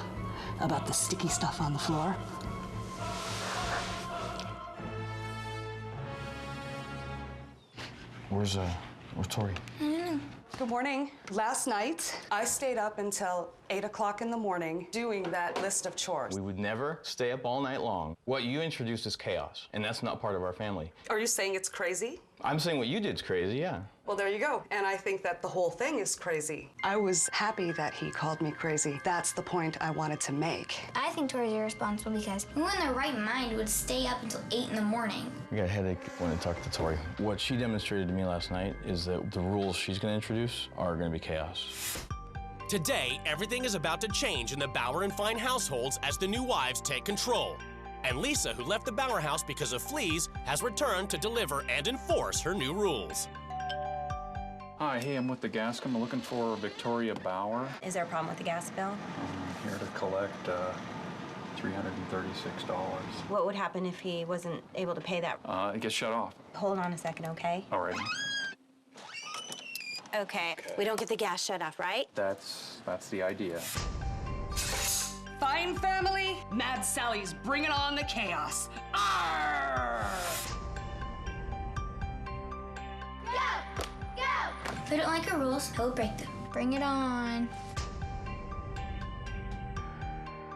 about the sticky stuff on the floor. Where's Tori? Good morning. Last night, I stayed up until 8 o'clock in the morning doing that list of chores. We would never stay up all night long. What you introduced is chaos, and that's not part of our family. Are you saying it's crazy? I'm saying what you did's crazy, yeah. Well, there you go. And I think that the whole thing is crazy. I was happy that he called me crazy. That's the point I wanted to make. I think Tori's irresponsible because who in their right mind would stay up until 8 in the morning? I got a headache when I talked to Tori. What she demonstrated to me last night is that the rules she's gonna introduce are gonna be chaos. Today, everything is about to change in the Bauer and Fine households as the new wives take control. And Lisa, who left the Bauer house because of fleas, has returned to deliver and enforce her new rules. Hi, hey, I'm with the gas company. I'm looking for Victoria Bauer. Is there a problem with the gas bill? I'm here to collect $336. What would happen if he wasn't able to pay that? It gets shut off. Hold on a second, okay? All right. Okay, we don't get the gas shut off, right? That's the idea. Fine family, Mad Sally's bringing on the chaos. Arr! Go! Go! If I don't like our rules, he'll break them. Bring it on.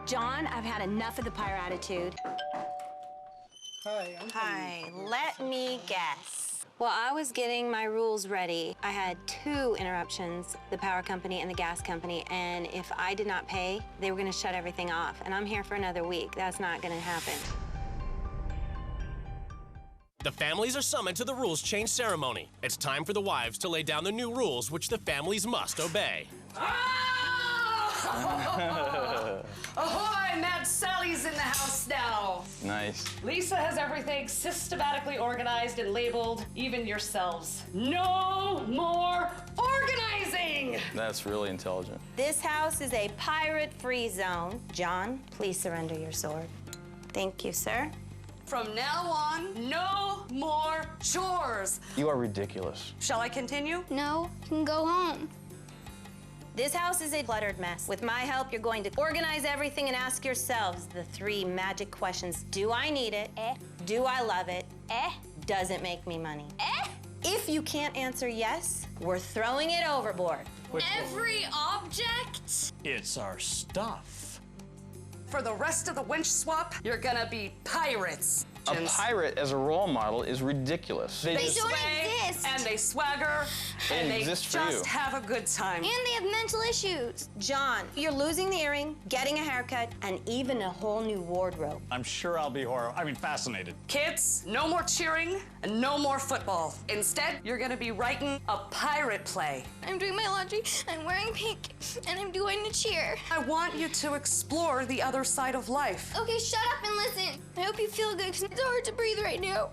John, I've had enough of the Piratitude. Hi. Hi, let me guess. While I was getting my rules ready, I had 2 interruptions, the power company and the gas company, and if I did not pay, they were gonna shut everything off, and I'm here for another week. That's not gonna happen. The families are summoned to the rules change ceremony. It's time for the wives to lay down the new rules which the families must obey. Ahoy, Mad Sally's in the house now. Nice. Lisa has everything systematically organized and labeled, even yourselves. No more organizing! That's really intelligent. This house is a pirate-free zone. John, please surrender your sword. Thank you, sir. From now on, no more chores. You are ridiculous. Shall I continue? No, you can go home. This house is a cluttered mess. With my help, you're going to organize everything and ask yourselves the 3 magic questions. Do I need it? Do I love it? Does it make me money? If you can't answer yes, we're throwing it overboard. Every object? It's our stuff. For the rest of the winch swap, you're gonna be pirates. A pirate as a role model is ridiculous. They don't exist. exist. And they swagger, and they just have a good time. And they have mental issues. John, you're losing the earring, getting a haircut, and even a whole new wardrobe. I'm sure I'll be fascinated. Kids, no more cheering and no more football. Instead, you're gonna be writing a pirate play. I'm doing my laundry, I'm wearing pink, and I'm doing the cheer. I want you to explore the other side of life. Okay, shut up and listen. I hope you feel good, because it's hard to breathe right now.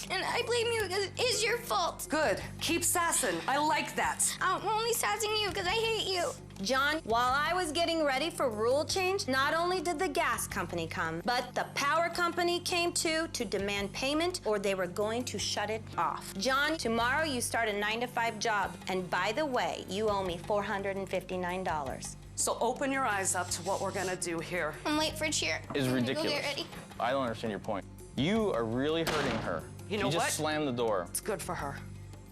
And I blame you because it is your fault. Good. Keep sassing. I like that. I'm only sassing you because I hate you. John, while I was getting ready for rule change, not only did the gas company come, but the power company came too to demand payment or they were going to shut it off. John, tomorrow you start a 9-to-5 job. And by the way, you owe me $459. So open your eyes up to what we're gonna do here. I'm late for cheer. It's ridiculous. Go get ready. I don't understand your point. You are really hurting her. You know what? You what? just slammed the door. It's good for her.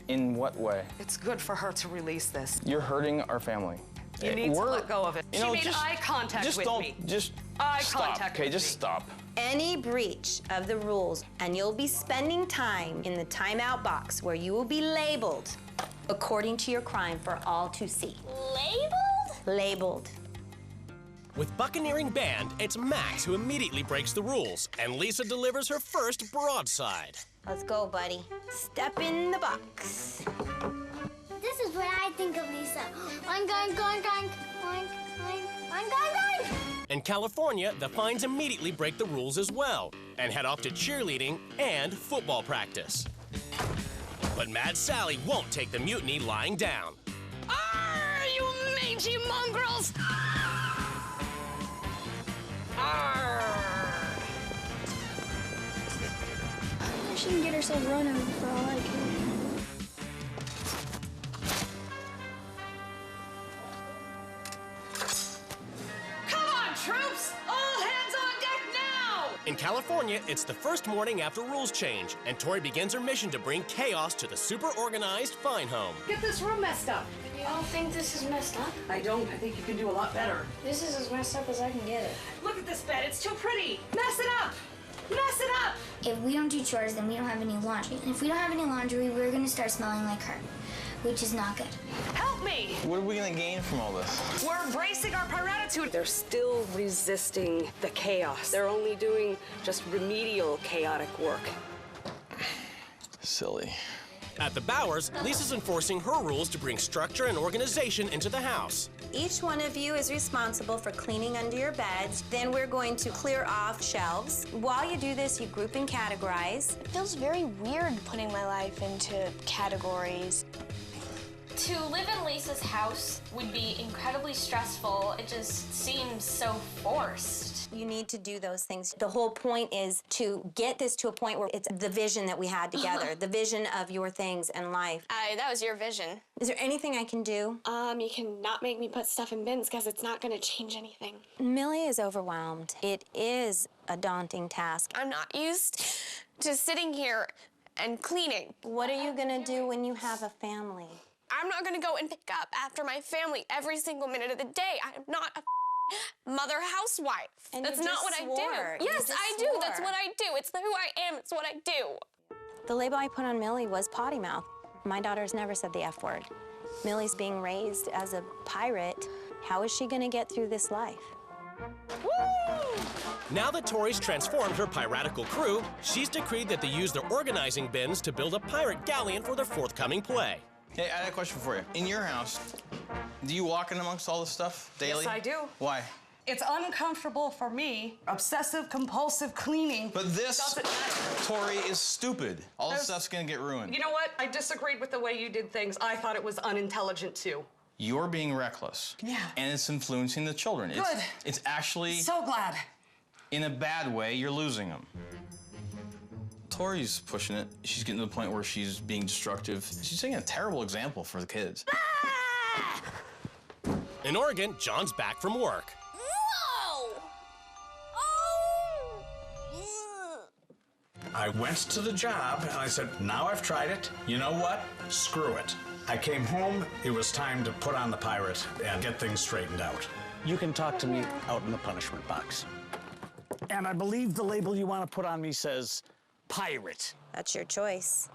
In what way? It's good for her to release this. You're hurting our family. You need to let go of it. You know, she made eye contact with me. Just eye stop. contact Okay, with just me. stop. Any breach of the rules, and you'll be spending time in the timeout box where you will be labeled according to your crime for all to see. Labeled? Labeled. With Buccaneering Band, it's Max who immediately breaks the rules, and Lisa delivers her first broadside. Let's go, buddy. Step in the box. This is what I think of Lisa. Oink, oink, oink, oink, oink, oink, oink, oink, oink. In California, the Fines immediately break the rules as well, and head off to cheerleading and football practice. But Mad Sally won't take the mutiny lying down. Arr, you mangy mongrels! Arr! She can get herself run over for all I care. Come on, troops! All hands on deck now! In California, it's the first morning after rules change, and Tori begins her mission to bring chaos to the super-organized Fine home. Get this room messed up. You don't think this is messed up? I don't. I think you can do a lot better. This is as messed up as I can get it. Look at this bed. It's too pretty. Mess it up. Mess it up. If we don't do chores, then we don't have any laundry. And if we don't have any laundry, we're gonna start smelling like her, which is not good. Help me. What are we gonna gain from all this? We're embracing our piratitude. They're still resisting the chaos. They're only doing just remedial chaotic work. Silly. At the Bowers, Lisa's enforcing her rules to bring structure and organization into the house. Each one of you is responsible for cleaning under your beds. Then we're going to clear off shelves. While you do this, you group and categorize. It feels very weird putting my life into categories. To live in Lisa's house would be incredibly stressful. It just seems so forced. You need to do those things. The whole point is to get this to a point where it's the vision that we had together, the vision of your things in life. That was your vision. Is there anything I can do? You can not make me put stuff in bins because it's not going to change anything. Millie is overwhelmed. It is a daunting task. I'm not used to sitting here and cleaning. What are you going to do when you have a family? I'm not going to go and pick up after my family every single minute of the day. I'm not a mother housewife. And that's you not just what swore. I do. You Yes, just I do. swore. That's what I do. It's who I am. It's what I do. The label I put on Millie was potty mouth. My daughter's never said the F word. Millie's being raised as a pirate. How is she going to get through this life? Now that Tori's transformed her piratical crew, she's decreed that they use their organizing bins to build a pirate galleon for their forthcoming play. Hey, I had a question for you. In your house, do you walk in amongst all this stuff daily? Yes, I do. Why? It's uncomfortable for me. Obsessive compulsive cleaning. But this, doesn't matter. Tori, is stupid. All this stuff's gonna get ruined. You know what? I disagreed with the way you did things. I thought it was unintelligent too. You're being reckless. Yeah. And it's influencing the children. Good. It's actually, So glad. in a bad way, you're losing them. Tori's pushing it. She's getting to the point where she's being destructive. She's setting a terrible example for the kids. In Oregon, John's back from work. I went to the job and I said, now I've tried it. You know what? Screw it. I came home, it was time to put on the pirate and get things straightened out. You can talk to me out in the punishment box. And I believe the label you want to put on me says pirate. That's your choice.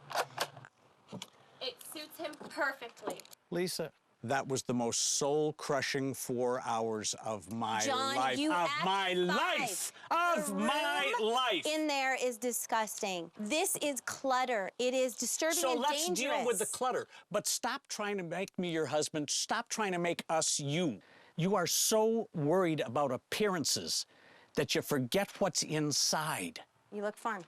It suits him perfectly. Lisa, that was the most soul-crushing 4 hours of my John, life. you Of act my five. life! Of my room life! In there is disgusting. This is clutter. It is disturbing So and let's dangerous. deal with the clutter. But stop trying to make me your husband. Stop trying to make us you. You are so worried about appearances that you forget what's inside. You look fun.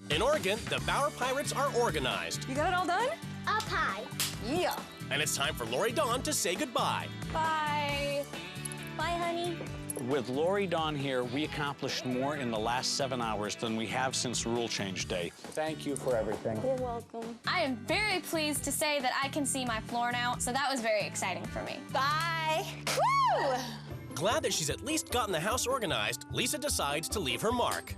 In Oregon, the Bauer Pirates are organized. You got it all done? Up high. Yeah. And it's time for Lori Dawn to say goodbye. Bye. Bye, honey. With Lori Dawn here, we accomplished more in the last 7 hours than we have since Rule Change Day. Thank you for everything. You're welcome. I am very pleased to say that I can see my floor now, so that was very exciting for me. Bye. Woo! Glad that she's at least gotten the house organized, Lisa decides to leave her mark.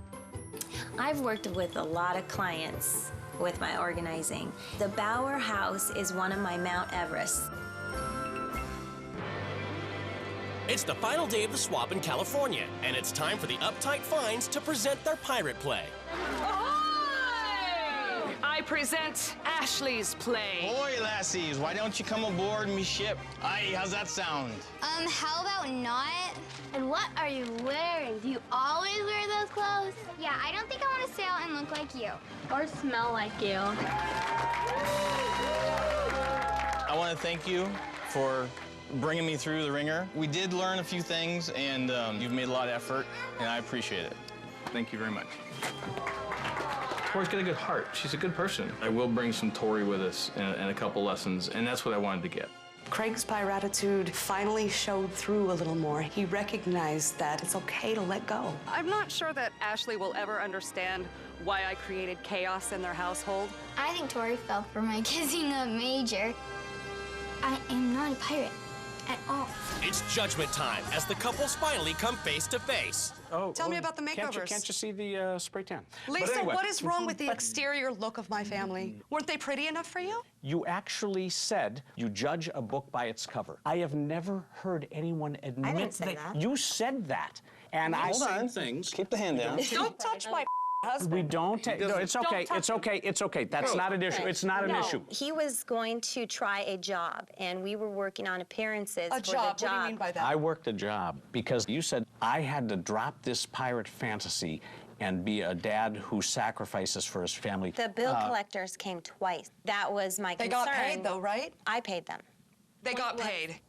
I've worked with a lot of clients with my organizing. The Bauer house is one of my Mount Everests. It's the final day of the swap in California, and it's time for the Uptight Finds to present their pirate play. I present Ashley's play. Ahoy, lassies, why don't you come aboard me ship? Aye, how's that sound? How about not? And what are you wearing? Do you always wear those clothes? Yeah, I don't think I want to sail and look like you. Or smell like you. I want to thank you for bringing me through the ringer. We did learn a few things, and you've made a lot of effort, and I appreciate it. Thank you very much. Tori's got a good heart. She's a good person. I will bring some Tori with us and a couple lessons, and that's what I wanted to get. Craig's Piratitude finally showed through a little more. He recognized that it's okay to let go. I'm not sure that Ashley will ever understand why I created chaos in their household. I think Tori fell for my kissing up major. I am not a pirate at all. It's judgment time as the couples finally come face to face. Tell me about the makeovers. Can't you see the spray tan? Lisa, what is wrong with the exterior look of my family? Weren't they pretty enough for you? You actually said you judge a book by its cover. I have never heard anyone admit that. You said that. And I say things. Keep the hand down. Don't touch my husband. We don't. No, it's okay. It's okay. It's okay. That's not an issue. It's not an issue. He was going to try a job, and we were working on appearances for A job? the job. What do you mean by that? I worked a job because you said I had to drop this pirate fantasy and be a dad who sacrifices for his family. The bill collectors came twice. That was my concern. They got paid, though, right? I paid them. They got paid.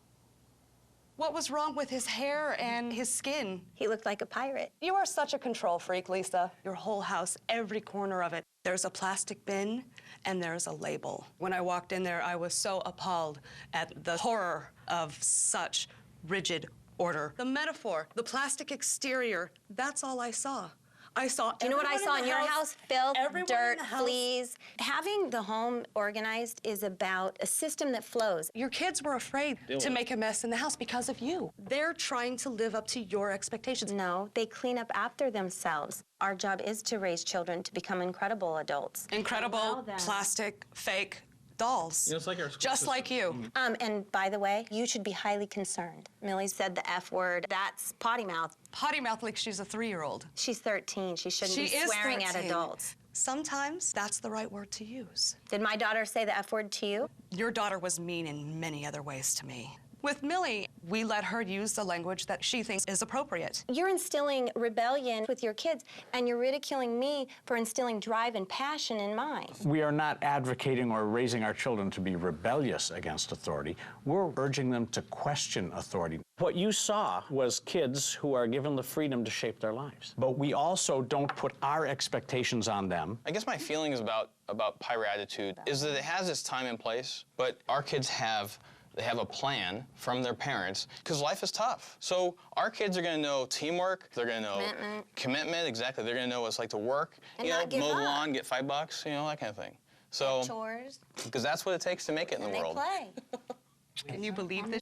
What was wrong with his hair and his skin? He looked like a pirate. You are such a control freak, Lisa. Your whole house, every corner of it. There's a plastic bin and there's a label. When I walked in there, I was so appalled at the horror of such rigid order. The metaphor, the plastic exterior, that's all I saw. I saw. Do you know what I saw in your house? Filth, dirt, fleas. Having the home organized is about a system that flows. Your kids were afraid to make a mess in the house because of you. They're trying to live up to your expectations. No, they clean up after themselves. Our job is to raise children to become incredible adults. Incredible, plastic, fake dolls. You know, it's like our school just system. like you. And by the way, you should be highly concerned. Millie said the F word. That's potty mouth. Potty mouth like she's a 3-year-old. She's 13. She shouldn't be swearing at adults. Sometimes that's the right word to use. Did my daughter say the F word to you? Your daughter was mean in many other ways to me. With Millie, we let her use the language that she thinks is appropriate. You're instilling rebellion with your kids, and you're ridiculing me for instilling drive and passion in mine. We are not advocating or raising our children to be rebellious against authority. We're urging them to question authority. What you saw was kids who are given the freedom to shape their lives. But we also don't put our expectations on them. I guess my feelings about Piratitude is that it has its time and place, but our kids have a plan from their parents, because life is tough. So our kids are going to know teamwork, they're going to know commitment, exactly. They're going to know what it's like to work, and you know, not give mow the up. lawn, get $5, you know, that kind of thing. So, Chores. because that's what it takes to make it in the world. They play. Can you believe this?